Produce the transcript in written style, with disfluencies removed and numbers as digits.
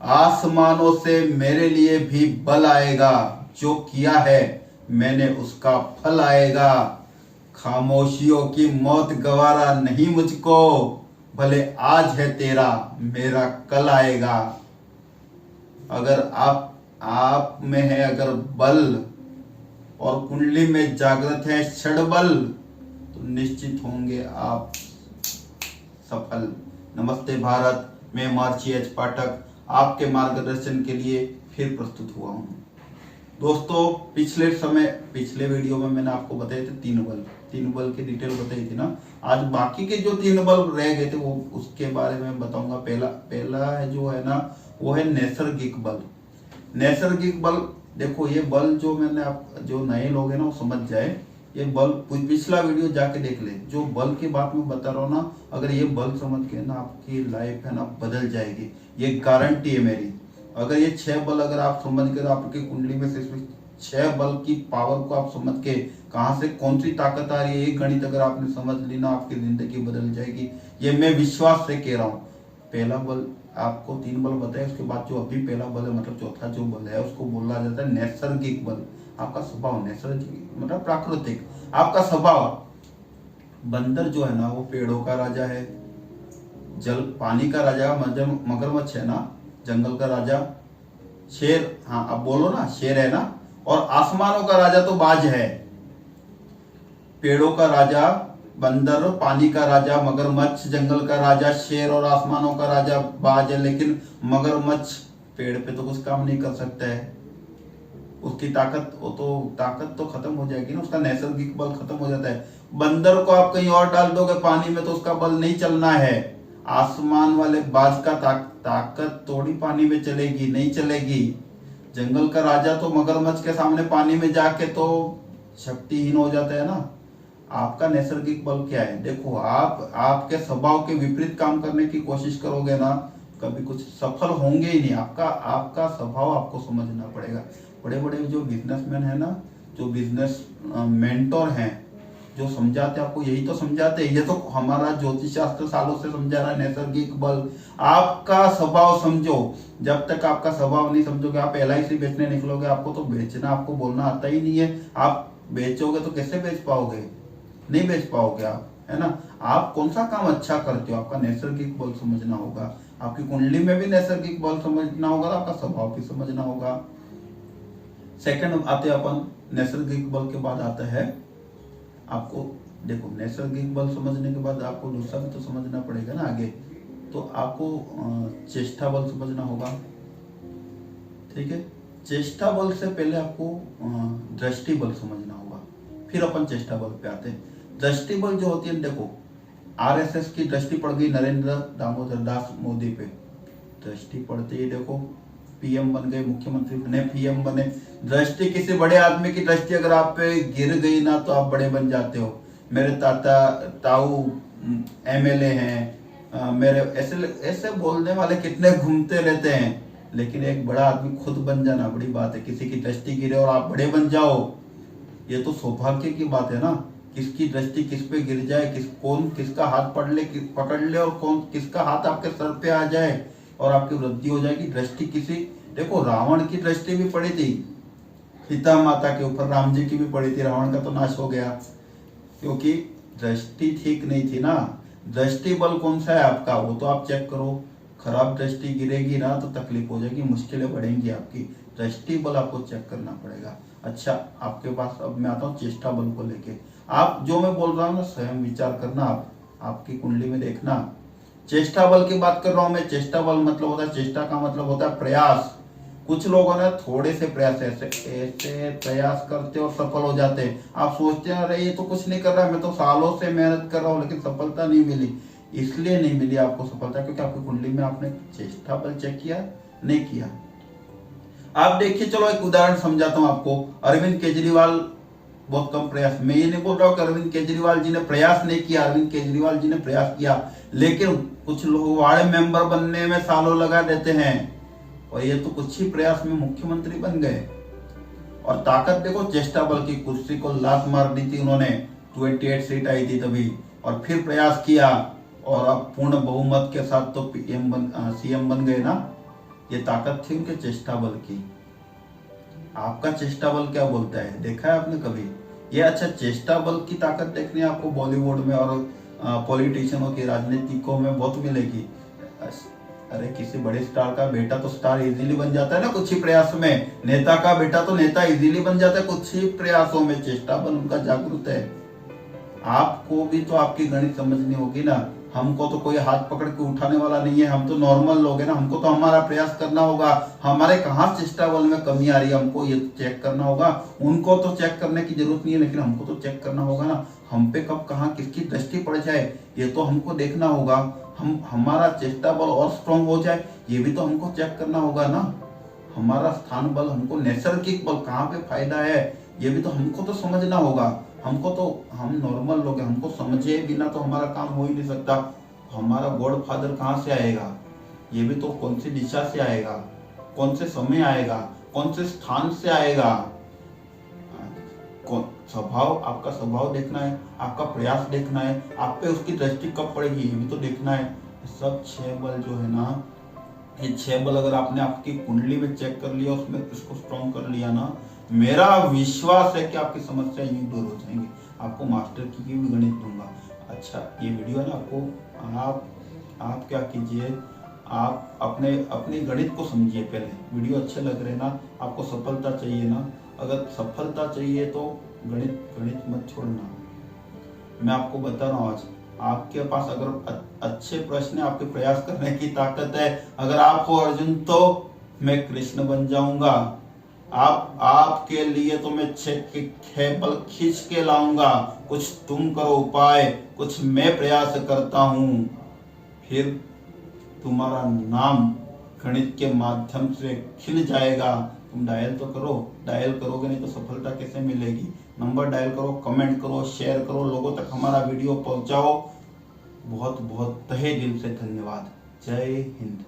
आसमानों से मेरे लिए भी बल आएगा, जो किया है मैंने उसका फल आएगा। खामोशियों की मौत गवारा नहीं मुझको, भले आज है तेरा मेरा कल आएगा। अगर आप में है अगर बल और कुंडली में जागृत है क्षण बल, तो निश्चित होंगे आप सफल। नमस्ते भारत, मैं महर्षि एच पाठक आपके मार्गदर्शन के लिए फिर प्रस्तुत हुआ हूँ। दोस्तों, पिछले वीडियो में मैंने आपको बताए थे तीन बल की डिटेल बताई थी ना। आज बाकी के जो 3 बल रह गए थे वो उसके बारे में बताऊंगा। पहला जो है ना वो है नैसर्गिक बल। नैसर्गिक बल, देखो ये बल जो मैंने जो नए लोग हैं ना वो समझ जाए, ये बल पिछला वीडियो जाके देख ले। जो बल की बात मैं बता रहा हूँ ना, अगर ये बल समझ के ना आपकी लाइफ है ना बदल जाएगी, ये गारंटी है मेरी। अगर ये 6 बल अगर आप समझ कर आपकी कुंडली में से 6 बल की पावर को आप समझ के कहां से कौन सी ताकत आ रही है, एक गणित अगर आपने समझ ली ना, आपकी जिंदगी बदल जाएगी। ये मैं विश्वास से कह रहा हूँ। पहला बल आपको 3 बल बताए, उसके बाद जो अभी पहला बल है मतलब चौथा जो बल है उसको बोला जाता है नैसर्गिक बल। आपका स्वभाव नैसर्गिक मतलब प्राकृतिक, आपका स्वभाव। बंदर जो है ना वो पेड़ों का राजा है, जल पानी का राजा मगरमच्छ है ना जंगल का राजा, शेर, हाँ अब बोलो ना शेर है ना, और आसमानों का राजा तो बाज है। पेड़ों का राजा बंदर, पानी का राजा मगरमच्छ, जंगल का राजा शेर और आसमानों का राजा बाज है। लेकिन मगरमच्छ पेड़ पे तो कुछ काम नहीं कर सकता है, उसकी ताकत तो खत्म हो जाएगी ना, उसका नैसर्गिक बल खत्म हो जाता है। बंदर को आप कहीं और डाल दोगे पानी में तो उसका बल नहीं चलना है। आसमान वाले बाज का ताकत थोड़ी पानी में चलेगी, नहीं चलेगी। जंगल का राजा तो मगरमच्छ के सामने पानी में जाके तो शक्तिहीन हो जाता है ना। आपका नैसर्गिक बल क्या है? देखो, आप आपके स्वभाव के विपरीत काम करने की कोशिश करोगे ना, कभी कुछ सफल होंगे ही नहीं। आपका स्वभाव आपको समझना पड़ेगा। बड़े बड़े जो बिजनेसमैन है ना, जो बिजनेस मेंटोर हैं, जो समझाते आपको यही तो समझाते हैं। ये तो हमारा ज्योतिष शास्त्र सालों से समझा रहा है नैसर्गिक बल। आपका स्वभाव समझो। जब तक आपका स्वभाव नहीं समझोगे, आप LIC बेचने निकलोगे, आपको तो बेचना, आपको बोलना आता ही नहीं है। आप बेचोगे तो कैसे बेच पाओगे? नहीं बेच पाओगे आप, है ना। आप कौन सा काम अच्छा करते हो, आपका नैसर्गिक बल समझना होगा। आपकी कुंडली में भी नैसर्गिक बल समझना होगा, आपका स्वभाव भी समझना होगा। सेकंड आते अपन नैसर्गिक बल के बाद आता है आपको, देखो नैसर्गिक बल समझने के बाद आपको दूसरा भी तो समझना पड़ेगा ना आगे। तो आपको चेष्टा बल समझना होगा, ठीक है। चेष्टा बल से पहले आपको दृष्टि बल समझना होगा, फिर अपन चेष्टा बल पे आते हैं। दृष्टि बल जो होती है, देखो RSS की दृष्टि पड़ गई नरेंद्र दामोदर दास मोदी पे, दृष्टि पड़ते ही देखो PM बन गए, मुख्यमंत्री बने, PM बने। दृष्टि किसी बड़े आदमी की दृष्टि अगर आप पे गिर गई ना तो आप बड़े बन जाते हो। मेरे ताऊ MLA हैं, मेरे ऐसे बोलने वाले कितने घूमते रहते हैं, लेकिन एक बड़ा आदमी खुद बन जाना बड़ी बात है। किसी की दृष्टि गिरे और आप बड़े बन जाओ, ये तो सौभाग्य की बात है ना। किसकी दृष्टि किस पे गिर जाए, किसका हाथ पकड़ ले और किसका हाथ आपके सर पे आ जाए और आपकी वृद्धि हो जाएगी। दृष्टि किसी, देखो रावण की दृष्टि भी पड़ी थी सीता माता के ऊपर, राम जी की भी पड़ी थी, रावण का तो नाश हो गया क्योंकि दृष्टि ठीक नहीं थी ना। दृष्टि बल कौन सा है आपका, वो तो आप चेक करो। खराब दृष्टि गिरेगी ना तो तकलीफ हो जाएगी, मुश्किलें बढ़ेंगी आपकी। दृष्टि बल आपको चेक करना पड़ेगा। अच्छा, आपके पास अब मैं आता हूँ चेष्टा बल को लेके। आप जो मैं बोल रहा हूँ ना स्वयं विचार करना, आपकी कुंडली में देखना। चेष्टा बल की बात कर रहा हूं मैं। चेष्टा बल मतलब होता है, चेष्टा का मतलब होता है प्रयास। कुछ लोगों ने थोड़े से प्रयास ऐसे प्रयास करते और सफल हो जाते हैं। आप सोचते हैं अरे ये तो कुछ नहीं कर रहा है, मैं तो सालों से मेहनत कर रहा हूँ लेकिन सफलता नहीं मिली। इसलिए नहीं मिली आपको सफलता क्योंकि आपकी कुंडली में आपने चेष्टा बल चेक किया नहीं किया। आप देखिए, चलो एक उदाहरण समझाता हूँ आपको। अरविंद केजरीवाल बहुत कम प्रयास, मैं ये नहीं बोल रहा हूँ कि अरविंद केजरीवाल जी ने प्रयास नहीं किया, अरविंद केजरीवाल जी ने प्रयास किया, लेकिन कुछ लोग वार्ड मेंबर बनने में सालों लगा देते हैं और ये तो कुछ ही प्रयास में मुख्यमंत्री बन गए। और ताकत देखो चेष्टा बल की, कुर्सी को लात मार दी थी उन्होंने, 28 सीट आई थी तभी, और फिर प्रयास किया और अब पूर्ण बहुमत के साथ तो सीएम बन गए ना। ये ताकत थी उनके चेष्टा बल की। आपका चेष्टा बल क्या बोलता है, देखा है आपने कभी? ये अच्छा, चेष्टा बल की ताकत देखने आपको बॉलीवुड में और पॉलिटिशियनों की, राजनीतिकों में बहुत मिलेगी। अरे किसी बड़े स्टार का बेटा तो स्टार इजीली बन जाता है ना कुछ ही प्रयास में। नेता का बेटा तो नेता इजीली बन जाता है कुछ ही प्रयासों में। चेष्टा बल उनका जागरूक है। आपको भी तो आपकी गणित समझनी होगी ना। हमको तो कोई हाथ पकड़ के उठाने वाला नहीं है, हम तो नॉर्मल लोग हैं ना। हमको तो हमारा प्रयास करना होगा, हमारे कहाँ चेष्टा बल में कमी आ रही है हमको ये चेक करना होगा। उनको तो चेक करने की जरूरत नहीं है, लेकिन हमको तो चेक करना होगा ना। हम पे कब कहाँ किसकी दृष्टि पड़ जाए ये तो हमको देखना होगा। हमारा चेष्टा बल और स्ट्रॉन्ग हो जाए ये भी तो हमको चेक करना होगा ना। हमारा स्थान बल, हमको नैसर्गिक बल कहाँ पे फायदा है ये भी तो हमको तो समझना होगा। हमको तो, हम नॉर्मल लोग हैं, हमको समझे बिना तो हमारा काम हो ही नहीं सकता। हमारा गॉड फादर कहाँ से आएगा ये भी तो, कौन सी दिशा से आएगा, कौन से समय आएगा, कौन से स्थान से आएगा। स्वभाव, आपका स्वभाव देखना है, आपका प्रयास देखना है, आप पे उसकी दृष्टि कब पड़ेगी ये भी तो देखना है। सब 6 बल जो है ना, ये 6 बल अगर आपने आपकी कुंडली में चेक कर लिया, उसमें इसको स्ट्रॉन्ग कर लिया ना, मेरा विश्वास है कि आपकी समस्या यूं दूर हो जाएंगी। आपको मास्टर की भी गणित दूंगा। अच्छा ये वीडियो है ना, आपको आप क्या कीजिए, आप अपने गणित को समझिए पहले। वीडियो अच्छे लग रहे ना, आपको सफलता चाहिए ना, अगर सफलता चाहिए तो गणित मत छोड़ना। मैं आपको बता रहा हूँ, आज आपके पास अगर अच्छे प्रश्न, आपके प्रयास करने की ताकत है, अगर आप हो अर्जुन तो मैं कृष्ण बन जाऊंगा। आपके लिए तो मैं 6 बल खींच के लाऊंगा। कुछ तुम करो उपाय, कुछ मैं प्रयास करता हूं, फिर तुम्हारा नाम गणित के माध्यम से खिल जाएगा। तुम डायल तो करो, डायल करोगे नहीं तो सफलता कैसे मिलेगी। नंबर डायल करो, कमेंट करो, शेयर करो, लोगों तक हमारा वीडियो पहुंचाओ। बहुत बहुत तहे दिल से धन्यवाद। जय हिंद।